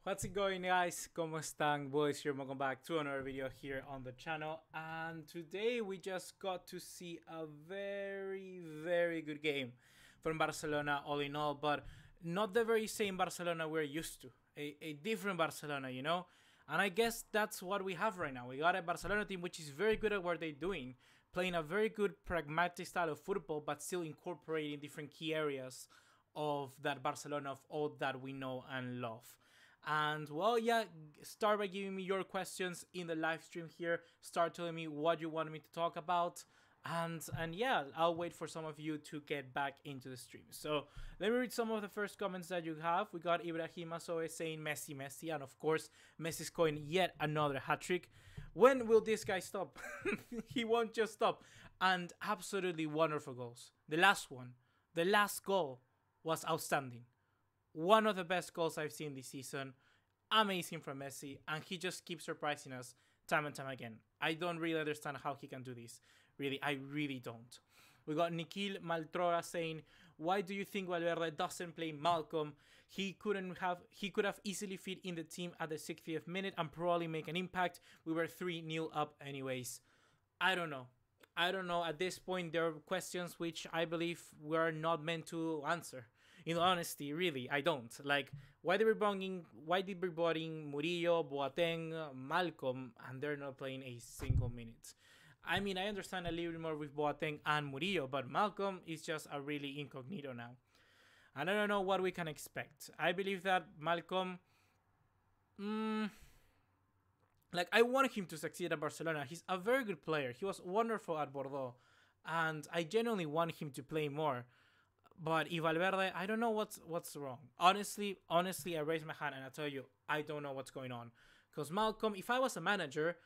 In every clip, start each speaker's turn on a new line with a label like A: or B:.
A: What's it going, guys? ¿Cómo están? Boys here. Welcome back to another video here on the channel. And today we just got to see a very good game from Barcelona all in all, but not the very same Barcelona we're used to. A different Barcelona, you know? And I guess that's what we have right now. We got a Barcelona team which is very good at what they're doing, playing a very good pragmatic style of football, but still incorporating different key areas of that Barcelona of all that we know and love. And well, yeah, start by giving me your questions in the live stream here. Start telling me what you want me to talk about. And yeah, I'll wait for some of you to get back into the stream. So let me read some of the first comments that you have. We got Ibrahim Asoe saying Messi, Messi. And of course, Messi's scoring yet another hat-trick. When will this guy stop? He won't just stop. And absolutely wonderful goals. The last one, the last goal was outstanding. One of the best goals I've seen this season. Amazing from Messi. And he just keeps surprising us time and time again. I don't really understand how he can do this. Really, I really don't. We got Nikhil Maltrora saying, why do you think Valverde doesn't play Malcolm? He could have easily fit in the team at the 60th minute and probably make an impact. We were 3-0 up anyways. I don't know. At this point, there are questions which I believe we're not meant to answer. In honesty, really, I don't. Like, why did we bring Murillo, Boateng, Malcolm, and they're not playing a single minute? I mean, I understand a little bit more with Boateng and Murillo, but Malcolm is just a really incognito now. And I don't know what we can expect. I believe that Malcolm... like, I want him to succeed at Barcelona. He's a very good player. He was wonderful at Bordeaux. And I genuinely want him to play more. But if Valverde, I don't know what's wrong. Honestly, I raise my hand and I tell you, I don't know what's going on. Because Malcolm, if I was a manager,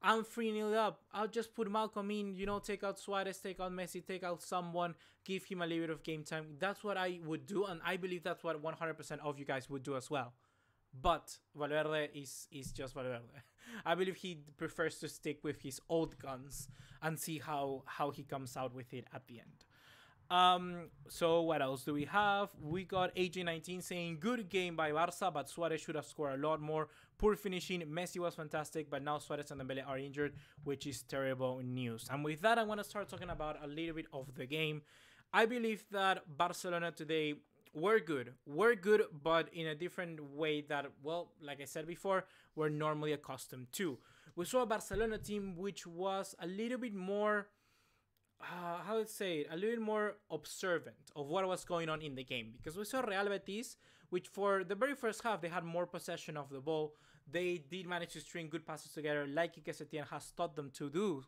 A: I'm 3-0 up. I'll just put Malcolm in, you know, take out Suarez, take out Messi, take out someone, give him a little bit of game time. That's what I would do, and I believe that's what 100% of you guys would do as well. But Valverde is just Valverde. I believe he prefers to stick with his old guns and see how he comes out with it at the end. So what else do we have? We got AJ19 saying, good game by Barca, but Suarez should have scored a lot more. Poor finishing. Messi was fantastic, but now Suarez and Dembele are injured, which is terrible news. And with that, I want to start talking about a little bit of the game. I believe that Barcelona today were good, but in a different way that, well, like I said before, we're normally accustomed to. We saw a Barcelona team which was a little bit more... how to say it, a little more observant of what was going on in the game. Because we saw Real Betis, which for the very first half, they had more possession of the ball. They did manage to string good passes together, like Quique Setién has taught them to do.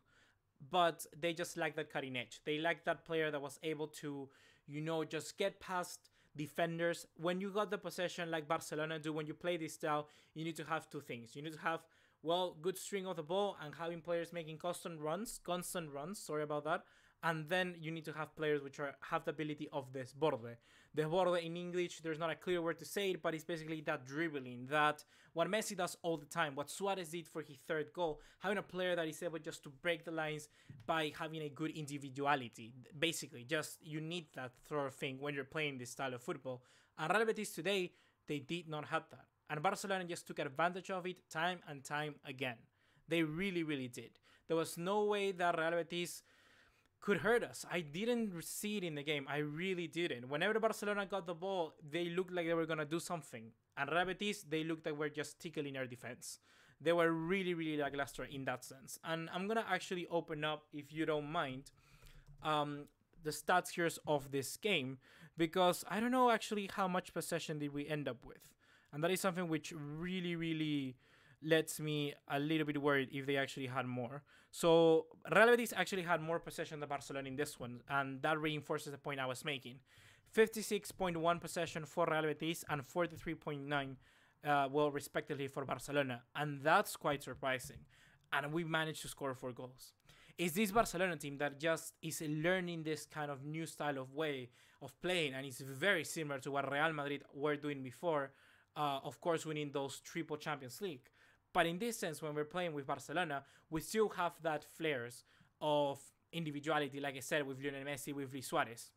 A: But they just lacked that cutting edge. They lacked that player that was able to, you know, just get past defenders. When you got the possession like Barcelona do, when you play this style, you need to have two things. You need to have, well, good string of the ball and having players making constant runs, sorry about that. And then you need to have players which have the ability of desborde. Desborde in English, there's not a clear word to say it, but it's basically that dribbling, that what Messi does all the time, what Suarez did for his third goal, having a player that is able just to break the lines by having a good individuality. Basically, just you need that sort of thing when you're playing this style of football. And Real Betis today, they did not have that. And Barcelona just took advantage of it time and time again. They really did. There was no way that Real Betis could hurt us. I didn't see it in the game. I really didn't. Whenever Barcelona got the ball, they looked like they were going to do something. And Real Betis, they looked like we're just tickling our defense. They were really lackluster in that sense. And I'm going to actually open up, if you don't mind, the stats here of this game. Because I don't know actually how much possession did we end up with. And that is something which really lets me a little bit worried if they actually had more. So Real Betis actually had more possession than Barcelona in this one, and that reinforces the point I was making. 56.1 possession for Real Betis and 43.9, well, respectively for Barcelona, and that's quite surprising. And we managed to score 4 goals. Is this Barcelona team that just is learning this kind of new style of way of playing, and it's very similar to what Real Madrid were doing before, of course winning those triple Champions League. But in this sense, when we're playing with Barcelona, we still have that flares of individuality, like I said, with Lionel Messi, with Luis Suarez.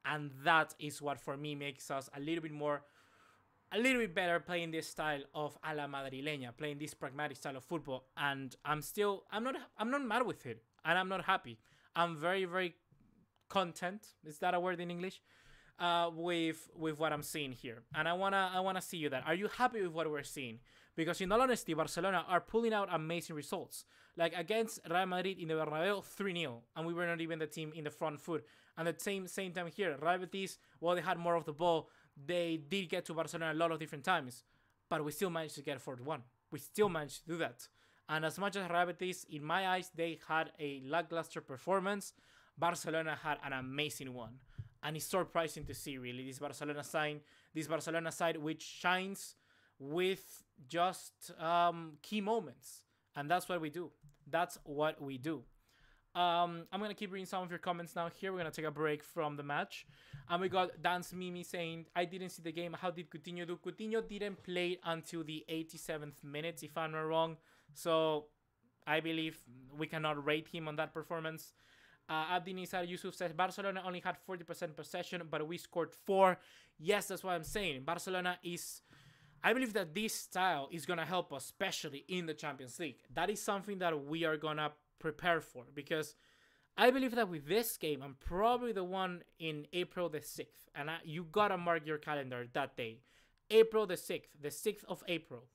A: And that is what, for me, makes us a little bit more a little bit better playing this style of a la madrileña, playing this pragmatic style of football, and I'm not mad with it, and I'm not happy. I'm very, very content. Is that a word in English? With what I'm seeing here, and I wanna see you that. Are you happy with what we're seeing? Because in all honesty, Barcelona are pulling out amazing results. Like against Real Madrid in the Bernabeu, 3-0, and we were not even the team in the front foot. And at the same time here, Real Betis, while they had more of the ball, they did get to Barcelona a lot of different times, but we still managed to get 4-1. We still managed to do that. And as much as Real Betis, in my eyes, they had a lackluster performance, Barcelona had an amazing one. And it's surprising to see, really, this Barcelona side which shines with just key moments. And that's what we do. That's what we do. I'm going to keep reading some of your comments now here. We're going to take a break from the match. And we got Dance Mimi saying, I didn't see the game. How did Coutinho do? Coutinho didn't play until the 87th minute, if I'm not wrong. So I believe we cannot rate him on that performance. Abdinizar Yusuf says, Barcelona only had 40% possession, but we scored 4. Yes, that's what I'm saying. Barcelona is... I believe that this style is going to help us, especially in the Champions League. That is something that we are going to prepare for, because I believe that with this game, I'm probably the one in April the 6th, and you got to mark your calendar that day. April the 6th of April,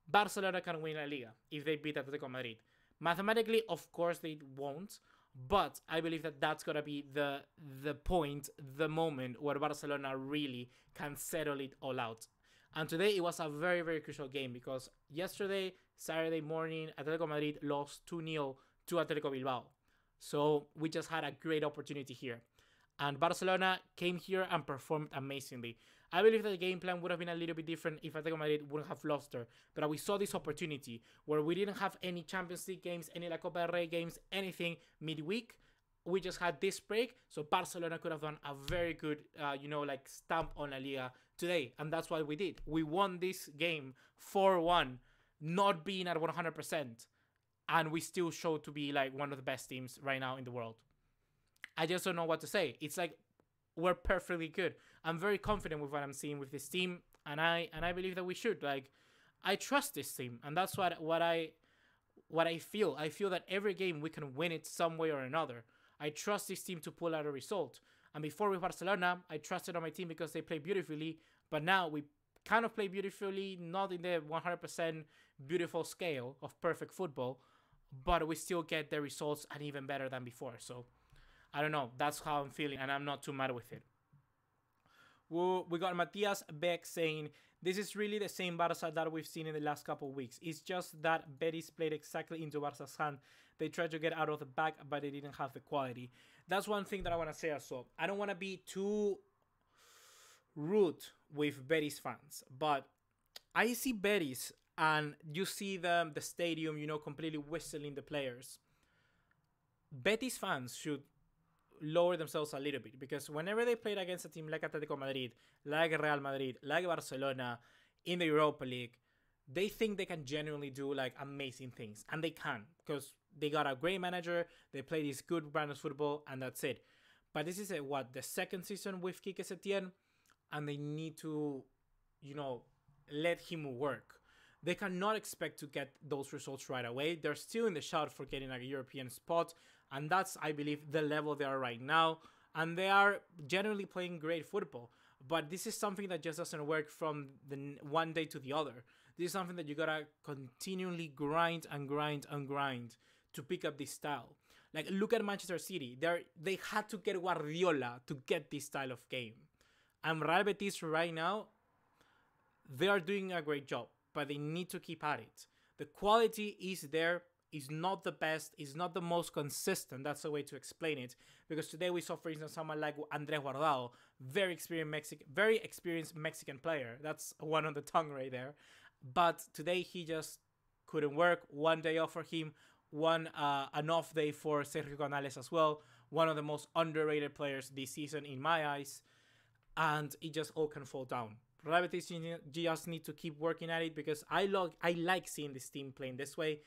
A: Barcelona can win La Liga if they beat Atletico Madrid. Mathematically, of course, they won't, but I believe that that's going to be the point, the moment where Barcelona really can settle it all out. And today it was a very, very crucial game, because yesterday, Saturday morning, Atletico Madrid lost 2-0 to Atletico Bilbao. So we just had a great opportunity here. And Barcelona came here and performed amazingly. I believe that the game plan would have been a little bit different if Atletico Madrid wouldn't have lost her. But we saw this opportunity where we didn't have any Champions League games, any La Copa del Rey games, anything midweek. We just had this break, so Barcelona could have done a very good, stamp on La Liga today, and that's what we did. We won this game 4-1, not being at 100%, and we still showed to be like one of the best teams right now in the world. I just don't know what to say. It's like we're perfectly good. I'm very confident with what I'm seeing with this team, and I believe that we should. Like, I trust this team, and that's what I feel. I feel that every game we can win it some way or another. I trust this team to pull out a result. And before with Barcelona, I trusted on my team because they play beautifully. But now we kind of play beautifully, not in the 100% beautiful scale of perfect football, but we still get the results and even better than before. So, I don't know. That's how I'm feeling, and I'm not too mad with it. We got Matthias Beck saying, this is really the same Barca that we've seen in the last couple of weeks. It's just that Betis played exactly into Barca's hand. They tried to get out of the back, but they didn't have the quality. That's one thing that I want to say as well. I don't want to be too rude with Betis fans, but I see Betis and you see the stadium, completely whistling the players. Betis fans should lower themselves a little bit, because whenever they played against a team like Atletico Madrid, like Real Madrid, like Barcelona in the Europa League, they think they can genuinely do like amazing things, and they can, because they got a great manager, they play this good brand of football, and that's it. But this is the second season with Quique Setién, and they need to, let him work. They cannot expect to get those results right away. They're still in the shout for getting a European spot, and that's, I believe, the level they are right now. And they are generally playing great football. But this is something that just doesn't work from the one day to the other. This is something that you gotta continually grind and grind and grind to pick up this style. Like, look at Manchester City. They had to get Guardiola to get this style of game. And Real Betis right now, they are doing a great job, but they need to keep at it. The quality is there. Is not the best, is not the most consistent. That's the way to explain it. Because today we saw, for instance, someone like Andrés Guardado, very experienced Mexican player. That's one on the tongue right there. But today he just couldn't work. One day off for him, an off day for Sergio Canales as well. One of the most underrated players this season in my eyes. And it just all can fall down. Real Betis just need to keep working at it, because I like seeing this team playing this way.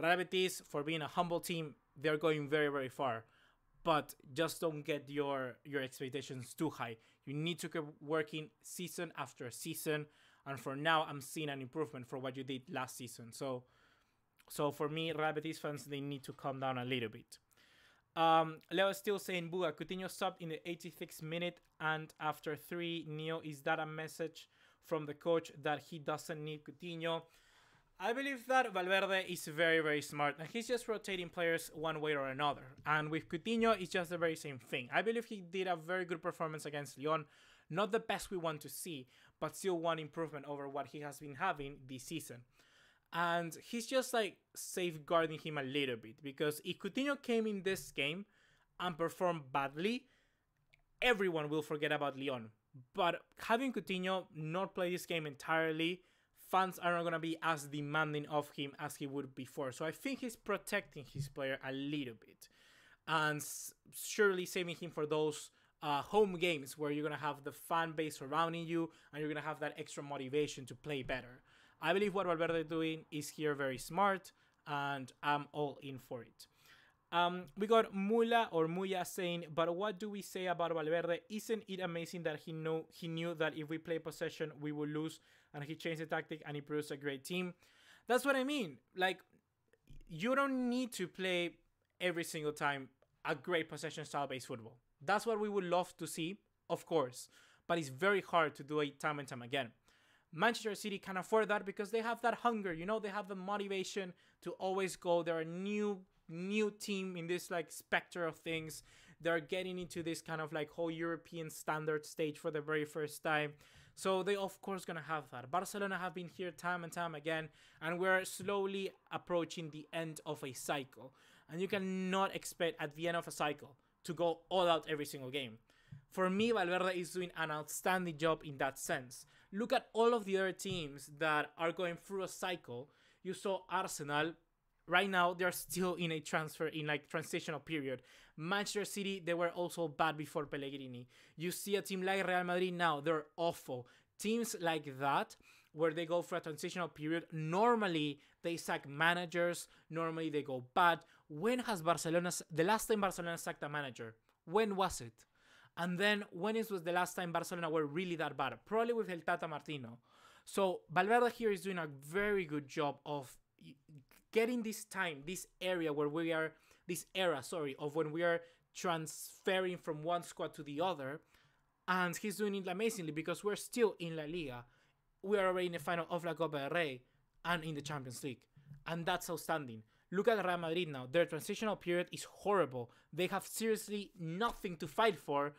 A: Real Betis, for being a humble team, they're going very, very far. But just don't get your expectations too high. You need to keep working season after season. And for now, I'm seeing an improvement for what you did last season. So for me, Real Betis fans, they need to calm down a little bit. Leo is still saying, Buga, Coutinho subbed in the 86th minute and after 3, Neo, is that a message from the coach that he doesn't need Coutinho? I believe that Valverde is very, very smart, and he's just rotating players one way or another. And with Coutinho, it's just the very same thing. I believe he did a very good performance against Lyon. Not the best we want to see, but still one improvement over what he has been having this season. And he's just like safeguarding him a little bit, because if Coutinho came in this game and performed badly, everyone will forget about Lyon. But having Coutinho not play this game entirely, fans are not going to be as demanding of him as he would before. So I think he's protecting his player a little bit, and surely saving him for those home games where you're going to have the fan base surrounding you and you're going to have that extra motivation to play better. I believe what Valverde is doing is here very smart, and I'm all in for it. We got Muya saying, but what do we say about Valverde? Isn't it amazing that he knew that if we play possession, we will lose, and he changed the tactic and he produced a great team? That's what I mean. Like, you don't need to play every single time a great possession style-based football. That's what we would love to see, of course, but it's very hard to do it time and time again. Manchester City can afford that because they have that hunger, you know, they have the motivation to always go. They're a new team in this like specter of things. They're getting into this kind of like whole European standard stage for the very first time. So they of course gonna have that. Barcelona have been here time and time again, and we're slowly approaching the end of a cycle. And you cannot expect at the end of a cycle to go all out every single game. For me, Valverde is doing an outstanding job in that sense. Look at all of the other teams that are going through a cycle. You saw Arsenal. Right now, they're still in a transitional period. Manchester City, they were also bad before Pellegrini. You see a team like Real Madrid now, they're awful. Teams like that, where they go for a transitional period, normally they sack managers, normally they go bad. When has the last time Barcelona sacked a manager? When was it? And then when was the last time Barcelona were really that bad? Probably with El Tata Martino. So Valverde here is doing a very good job of getting this era of when we are transferring from one squad to the other. And he's doing it amazingly because we're still in La Liga. We are already in the final of La Copa del Rey and in the Champions League. And that's outstanding. Look at Real Madrid now. Their transitional period is horrible. They have seriously nothing to fight for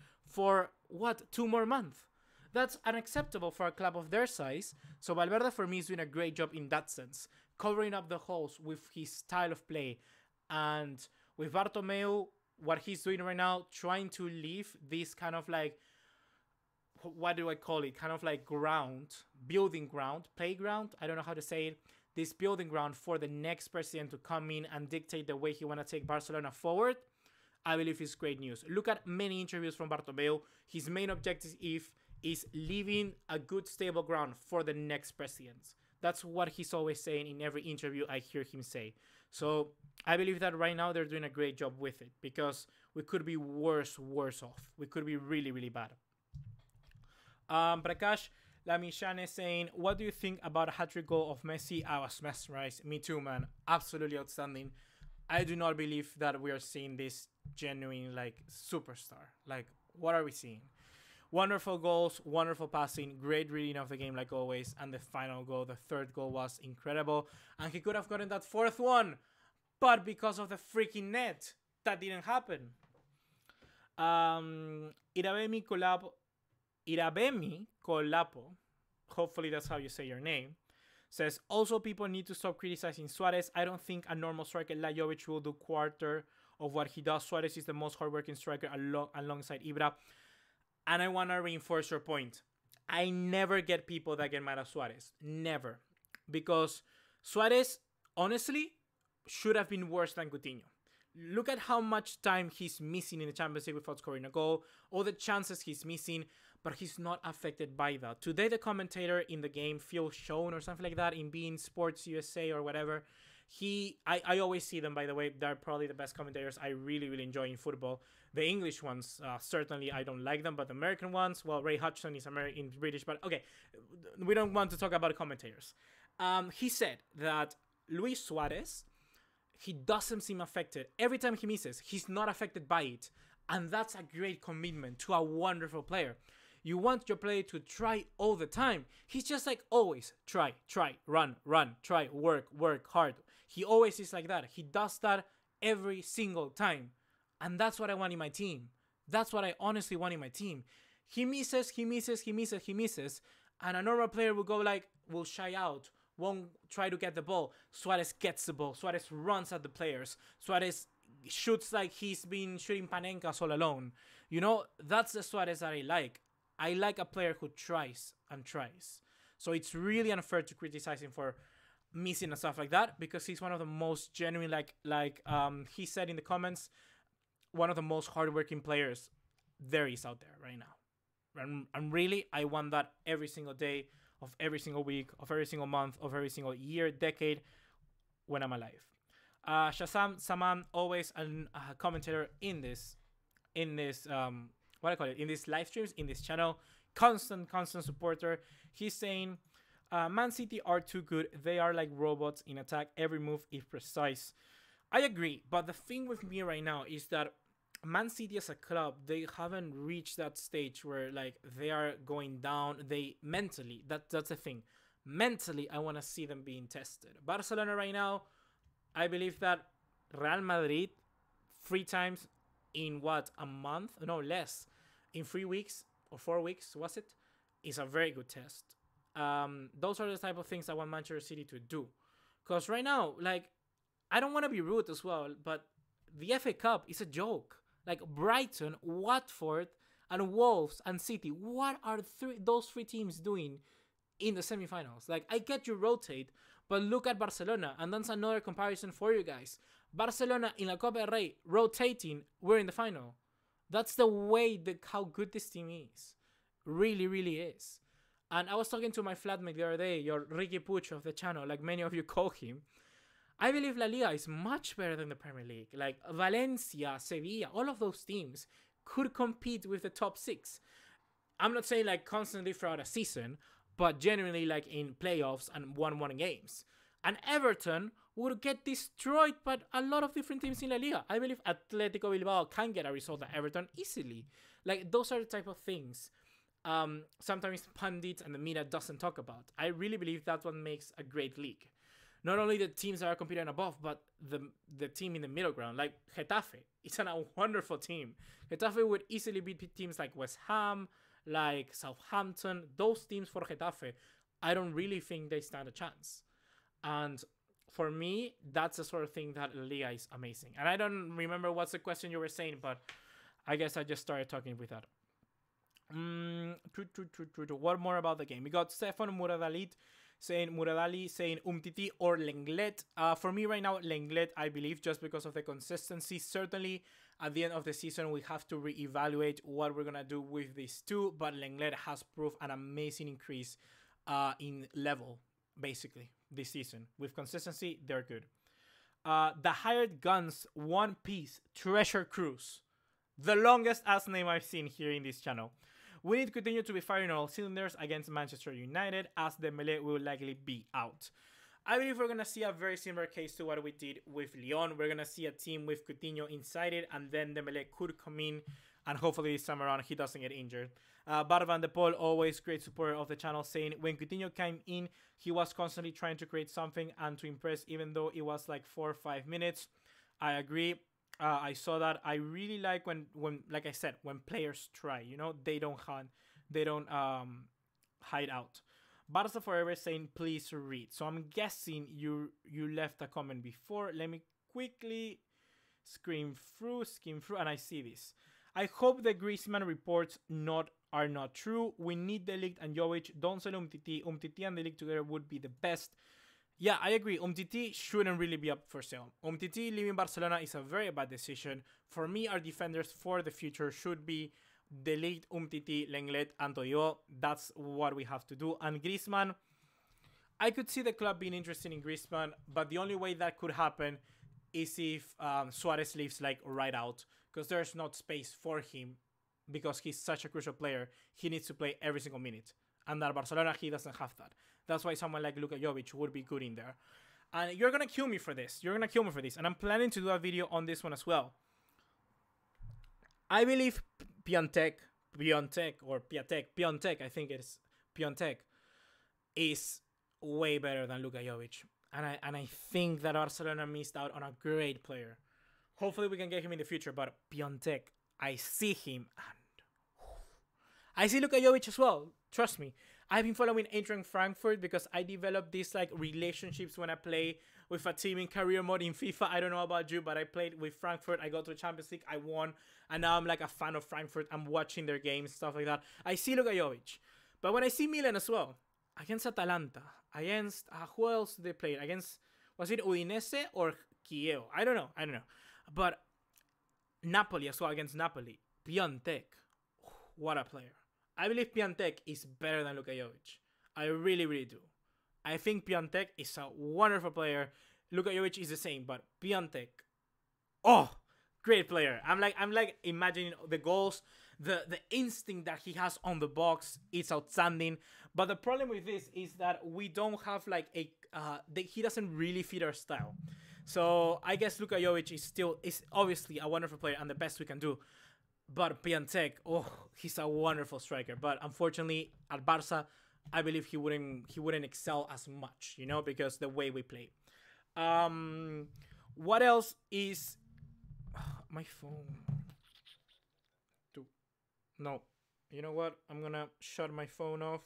A: what, 2 more months? That's unacceptable for a club of their size. So Valverde for me is doing a great job in that sense, covering up the holes with his style of play. And with Bartomeu, what he's doing right now, trying to leave this kind of like, what do I call it? Kind of like building ground, playground. I don't know how to say it. This building ground for the next president to come in and dictate the way he want to take Barcelona forward, I believe is great news. Look at many interviews from Bartomeu. His main objective is leaving a good stable ground for the next presidents. That's what he's always saying in every interview I hear him say. So I believe that right now they're doing a great job with it, because we could be worse off. We could be really, really bad. Prakash Lamishane saying, what do you think about a hat-trick goal of Messi? I was mesmerized. Me too, man. Absolutely outstanding. I do not believe that we are seeing this genuine, like, superstar. Like, what are we seeing? Wonderful goals, wonderful passing, great reading of the game like always, and the final goal, the third goal, was incredible. And he could have gotten that fourth one, but because of the freaking net, that didn't happen. Irabemi Colapo, hopefully that's how you say your name, says, also people need to stop criticizing Suarez. I don't think a normal striker like Jovic will do quarter of what he does. Suarez is the most hardworking striker alongside Ibra. And I want to reinforce your point. I never get people that get mad at Suarez. Never. Because Suarez, honestly, should have been worse than Coutinho. Look at how much time he's missing in the Champions League without scoring a goal. All the chances he's missing, but he's not affected by that. Today, the commentator in the game, Phil Schoen or something like that, in beIN Sports USA or whatever, I always see them, by the way. They're probably the best commentators I really, really enjoy in football. The English ones, certainly I don't like them, but the American ones, well, Ray Hutchinson is American, British, but okay, we don't want to talk about commentators. He said that Luis Suarez, he doesn't seem affected. Every time he misses, he's not affected by it. And that's a great commitment to a wonderful player. You want your player to try all the time. He's just like always try, run, try, work hard. He always is like that. He does that every single time. And that's what I want in my team. That's what I honestly want in my team. He misses. And a normal player will go like, will shy out, won't try to get the ball. Suarez gets the ball. Suarez runs at the players. Suarez shoots like he's been shooting Panenkas all alone. You know, that's the Suarez that I like. I like a player who tries and tries. So it's really unfair to criticize him for missing and stuff like that, because he's one of the most genuine, like he said in the comments, one of the most hardworking players there is out there right now. And really, I want that every single day of every single week, of every single month, of every single year, decade, when I'm alive. Shazam Saman, always a commentator in this in these live streams, in this channel, constant supporter. He's saying, Man City are too good. They are like robots in attack. Every move is precise. I agree, but the thing with me right now is that Man City as a club, they haven't reached that stage where like they are going down. They mentally, that's the thing. Mentally, I want to see them being tested. Barcelona right now, I believe that Real Madrid 3 times in what, a month? No, less. In 3 weeks or 4 weeks, was it? Is a very good test. Those are the type of things I want Manchester City to do. Because right now, like, I don't want to be rude as well, but the FA Cup is a joke. Like Brighton, Watford, and Wolves and City, what are those 3 teams doing in the semifinals? Like, I get you rotate, but look at Barcelona, and that's another comparison for you guys. Barcelona in La Copa del Rey, rotating, we're in the final. That's the way how good this team is. Really, really is. And I was talking to my flatmate the other day, your Ricky Puch of the channel, like many of you call him. I believe La Liga is much better than the Premier League. Like Valencia, Sevilla, all of those teams could compete with the top 6. I'm not saying like constantly throughout a season, but generally like in playoffs and 1-1 games. And Everton would get destroyed by a lot of different teams in La Liga. I believe Atletico Bilbao can get a result at Everton easily. Like, those are the type of things sometimes pundits and the media doesn't talk about. I really believe that's what makes a great league. Not only the teams that are competing above, but the team in the middle ground, like Getafe. It's a wonderful team. Getafe would easily beat teams like West Ham, like Southampton. Those teams for Getafe, I don't really think they stand a chance. And for me, that's the sort of thing that La Liga is amazing. And I don't remember what's the question you were saying, but I guess I just started talking with that. What more about the game? We got Stefan Muradali saying Umtiti or Lenglet. For me right now, Lenglet, I believe, just because of the consistency. Certainly, at the end of the season, we have to reevaluate what we're going to do with these two. But Lenglet has proved an amazing increase in level, basically, this season. With consistency, they're good. The hired guns, One Piece, Treasure Cruise. The longest ass name I've seen here in this channel. We need to continue to be firing on all cylinders against Manchester United, as Dembélé will likely be out. I believe we're going to see a very similar case to what we did with Lyon. We're going to see a team with Coutinho inside it, and then Dembélé could come in, and hopefully this time around he doesn't get injured. Bar Van de Pol, always great supporter of the channel, saying when Coutinho came in, he was constantly trying to create something and to impress, even though it was like 4 or 5 minutes. I agree. I saw that. I really like when like I said, when players try, you know, they don't hide out. Barca Forever saying please read. So I'm guessing you left a comment before. Let me quickly skim through, and I see this. I hope the Griezmann reports are not true. We need De Ligt and Jovic. Don't sell Umtiti. Umtiti and De Ligt together would be the best. Yeah, I agree. Umtiti shouldn't really be up for sale. Umtiti leaving Barcelona is a very bad decision. For me, our defenders for the future should be De Ligt, Umtiti, Lenglet, and Toyo. That's what we have to do. And Griezmann, I could see the club being interested in Griezmann, but the only way that could happen is if Suarez leaves like right out, because there's not space for him because he's such a crucial player. He needs to play every single minute, and at Barcelona he doesn't have that. That's why someone like Luka Jovic would be good in there. And you're gonna kill me for this. You're gonna kill me for this, and I'm planning to do a video on this one as well. I believe Piontek, I think it's Piontek, is way better than Luka Jovic. And I think that Barcelona missed out on a great player. Hopefully we can get him in the future, but Piontek, I see him, and I see Luka Jovic as well. Trust me. I've been following Eintracht Frankfurt because I developed these like relationships when I play with a team in career mode in FIFA. I don't know about you, but I played with Frankfurt. I got to the Champions League. I won. And now I'm like a fan of Frankfurt. I'm watching their games, stuff like that. I see Luka Jovic. But when I see Milan as well, against Atalanta, against, who else did they play? Against, was it Udinese or Kiev? I don't know. But Napoli as well, against Napoli. Piontek. What a player. I believe Piontek is better than Luka Jovic. I really, really do. I think Piontek is a wonderful player. Luka Jovic is the same, but Piontek, oh, great player. I'm like imagining the goals, the instinct that he has on the box is outstanding. But the problem with this is that we don't have like he doesn't really fit our style. So I guess Luka Jovic is obviously a wonderful player and the best we can do. But Piontek, oh, he's a wonderful striker. But unfortunately, at Barca, I believe he wouldn't excel as much, you know, because the way we play. What else is my phone? No, you know what? I'm gonna shut my phone off.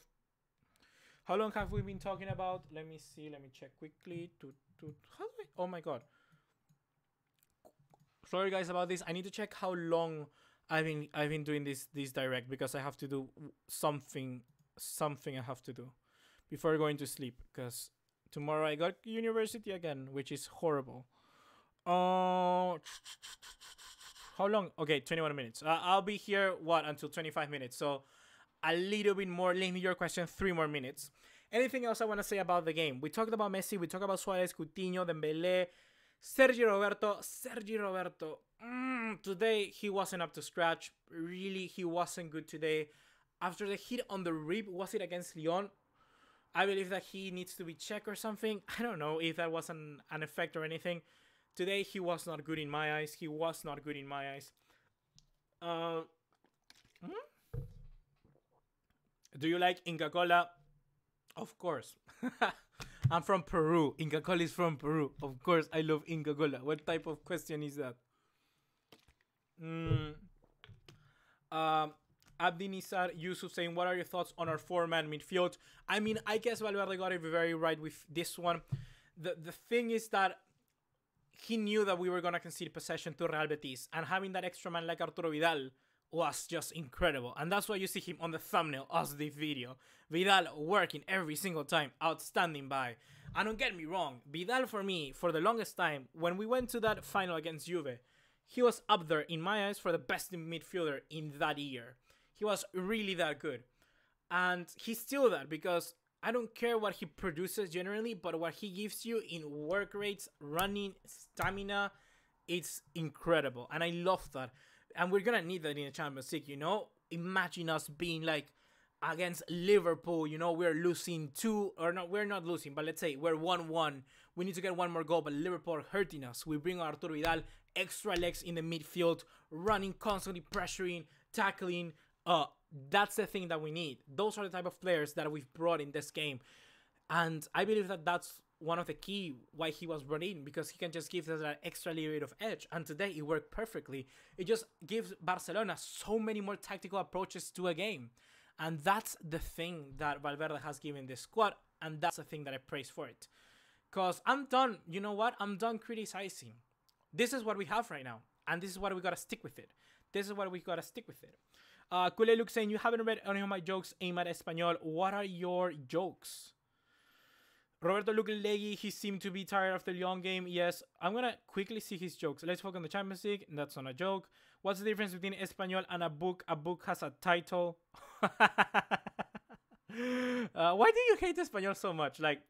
A: How long have we been talking about? Let me see. Let me check quickly. How do I? Oh my god. Sorry guys about this. I need to check how long I've been doing this direct, because I have to do something I have to do before going to sleep, because tomorrow I got university again, which is horrible. How long? Okay, 21 minutes. I'll be here until 25 minutes, so a little bit more. Leave me your question 3 more minutes. Anything else I want to say about the game? We talked about Messi, we talked about Suarez, Coutinho, Dembele, Sergi Roberto. Today he wasn't up to scratch. Really, he wasn't good today. After the hit on the rib, was it against Lyon? I believe that he needs to be checked or something. I don't know if that was an effect or anything. Today he was not good in my eyes. Do you like Inca Cola? Of course. I'm from Peru. Inca Cola is from Peru. Of course, I love Inca Cola. What type of question is that? Abdi Nizar Yusuf saying, what are your thoughts on our 4-man midfield? I mean, I guess Valverde got it very right with this one. The thing is that he knew that we were going to concede possession to Real Betis, and having that extra man like Arturo Vidal was just incredible. And that's why you see him on the thumbnail of the video. Vidal working every single time, outstanding by. And don't get me wrong, Vidal for me, for the longest time, when we went to that final against Juve, he was up there in my eyes for the best midfielder in that year. He was really that good. And he's still that, because I don't care what he produces generally, but what he gives you in work rates, running, stamina, it's incredible. And I love that. And we're going to need that in the Champions League, you know? Imagine us being like against Liverpool, you know, we're losing 2, or no, we're not losing, but let's say we're 1-1. We need to get 1 more goal, but Liverpool are hurting us. We bring Arturo Vidal, extra legs in the midfield, running, constantly pressuring, tackling. That's the thing that we need. Those are the type of players that we've brought in this game. And I believe that that's one of the key why he was brought in, because he can just give us that extra little bit of edge. And today it worked perfectly. It just gives Barcelona so many more tactical approaches to a game. And that's the thing that Valverde has given this squad. And that's the thing that I praise for it. Because I'm done, you know what? I'm done criticizing. This is what we have right now. And this is what we got to stick with it. Kule Luke saying, you haven't read any of my jokes aimed at Espanol. What are your jokes? Roberto Lukelegui, he seemed to be tired of the Lyon game. Yes, I'm going to quickly see his jokes. Let's focus on the Champions League. That's not a joke. What's the difference between Espanol and a book? A book has a title. Why do you hate Espanol so much? Like,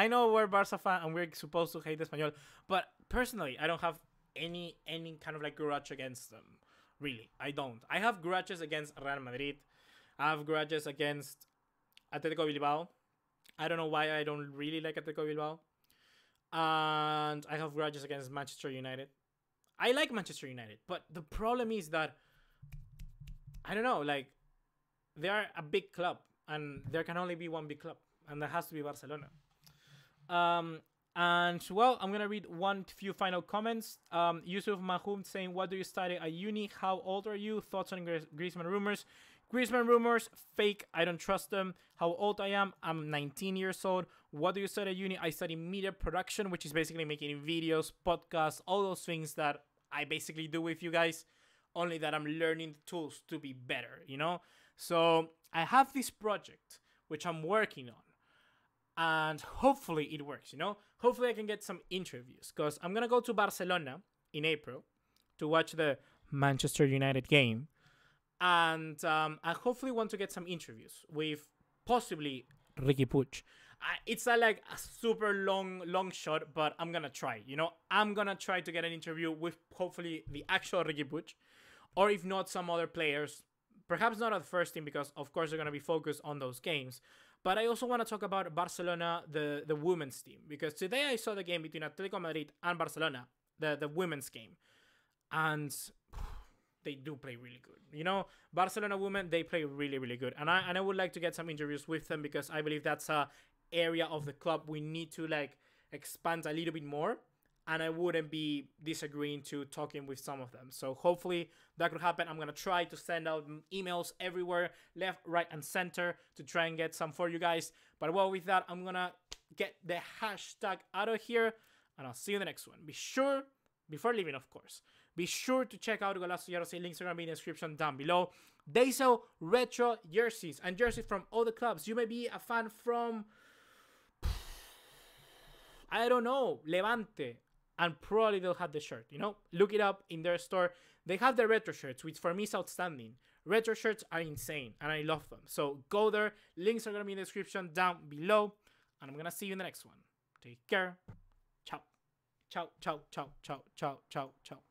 A: I know we're Barca fan and we're supposed to hate Espanyol, but personally, I don't have any kind of like grudge against them. Really, I don't. I have grudges against Real Madrid. I have grudges against Atletico Bilbao. I don't know why I don't really like Atletico Bilbao. And I have grudges against Manchester United. I like Manchester United, but the problem is that I don't know, like they are a big club and there can only be one big club, and that has to be Barcelona. And well, I'm gonna read few final comments. Yusuf Mahmoud saying, "What do you study at uni? How old are you? Thoughts on Griezmann rumors? Griezmann rumors, fake. I don't trust them. How old I am? I'm 19 years old. What do you study at uni? I study media production, which is basically making videos, podcasts, all those things that I basically do with you guys. Only that I'm learning the tools to be better, you know. So I have this project which I'm working on, and hopefully it works, you know. Hopefully I can get some interviews because I'm gonna go to Barcelona in April to watch the Manchester United game. And I hopefully want to get some interviews with possibly Ricky Puig. It's like a super long shot, but I'm gonna try. You know, I'm gonna try to get an interview with hopefully the actual Ricky Puig, or if not, some other players. Perhaps not at the first team because of course they're gonna be focused on those games. But I also want to talk about Barcelona, the women's team, because today I saw the game between Atletico Madrid and Barcelona, the women's game, and they do play really good. You know, Barcelona women, they play really good. And I would like to get some interviews with them because I believe that's a area of the club we need to like expand a little bit more. And I wouldn't be disagreeing to talking with some of them. So hopefully that could happen. I'm going to try to send out emails everywhere, left, right, and center to try and get some for you guys. But well, with that, I'm going to get the hashtag out of here. And I'll see you in the next one. Be sure, before leaving, of course, be sure to check out Golazo Jersey. Links are going to be in the description down below. They sell retro jerseys and jerseys from all the clubs. You may be a fan from, I don't know, Levante. And probably they'll have the shirt, you know? Look it up in their store. They have the retro shirts, which for me is outstanding. Retro shirts are insane, and I love them. So go there. Links are going to be in the description down below. And I'm going to see you in the next one. Take care. Ciao. Ciao, ciao, ciao, ciao, ciao, ciao, ciao.